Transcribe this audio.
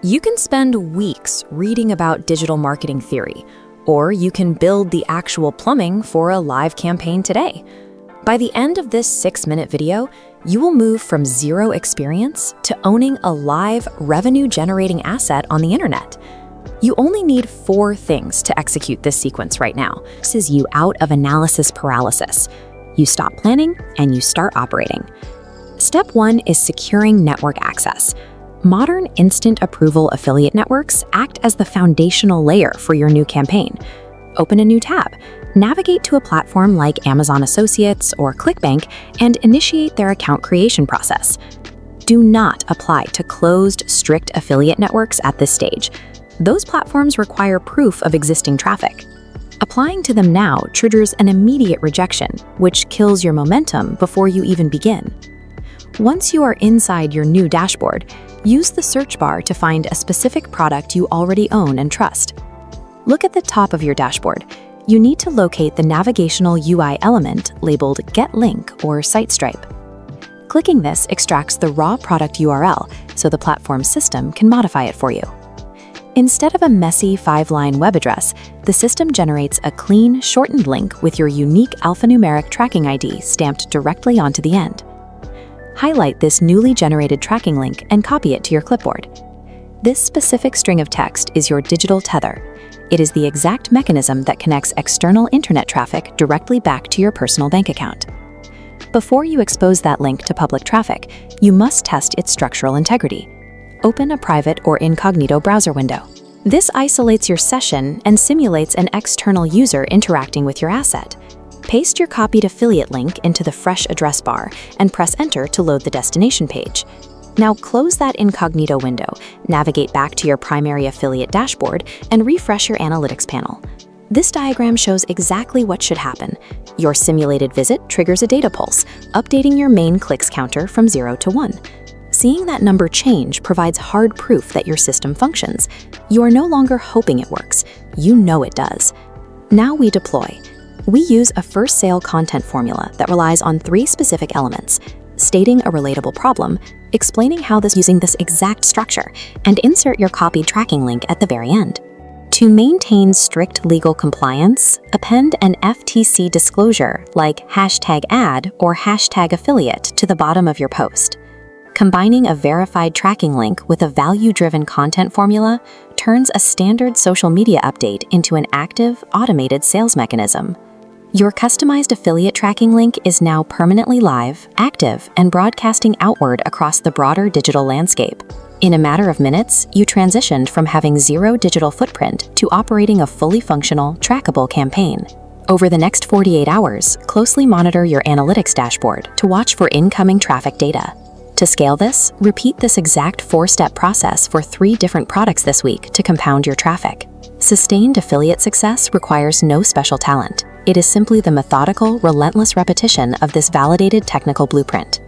You can spend weeks reading about digital marketing theory, or you can build the actual plumbing for a live campaign today. By the end of this 6-minute video, you will move from zero experience to owning a live revenue-generating asset on the internet. You only need 4 things to execute this sequence right now. This is you out of analysis paralysis. You stop planning and you start operating. Step 1 is securing network access. Modern instant approval affiliate networks act as the foundational layer for your new campaign. Open a new tab, navigate to a platform like Amazon Associates or ClickBank, and initiate their account creation process. Do not apply to closed, strict affiliate networks at this stage. Those platforms require proof of existing traffic. Applying to them now triggers an immediate rejection, which kills your momentum before you even begin. Once you are inside your new dashboard, use the search bar to find a specific product you already own and trust. Look at the top of your dashboard. You need to locate the navigational UI element labeled Get Link or Site Stripe. Clicking this extracts the raw product URL so the platform system can modify it for you. Instead of a messy 5-line web address, the system generates a clean, shortened link with your unique alphanumeric tracking ID stamped directly onto the end. Highlight this newly generated tracking link and copy it to your clipboard. This specific string of text is your digital tether. It is the exact mechanism that connects external internet traffic directly back to your personal bank account. Before you expose that link to public traffic, you must test its structural integrity. Open a private or incognito browser window. This isolates your session and simulates an external user interacting with your asset. Paste your copied affiliate link into the fresh address bar and press Enter to load the destination page. Now close that incognito window, navigate back to your primary affiliate dashboard, and refresh your analytics panel. This diagram shows exactly what should happen. Your simulated visit triggers a data pulse, updating your main clicks counter from 0 to 1. Seeing that number change provides hard proof that your system functions. You are no longer hoping it works. You know it does. Now we deploy. We use a first sale content formula that relies on 3 specific elements: stating a relatable problem, explaining how this using this exact structure, and insert your copied tracking link at the very end. To maintain strict legal compliance, append an FTC disclosure like #ad or #affiliate to the bottom of your post. Combining a verified tracking link with a value-driven content formula turns a standard social media update into an active, automated sales mechanism. Your customized affiliate tracking link is now permanently live, active, and broadcasting outward across the broader digital landscape. In a matter of minutes, you transitioned from having 0 digital footprint to operating a fully functional, trackable campaign. Over the next 48 hours, closely monitor your analytics dashboard to watch for incoming traffic data. To scale this, repeat this exact 4-step process for 3 different products this week to compound your traffic. Sustained affiliate success requires no special talent. It is simply the methodical, relentless repetition of this validated technical blueprint.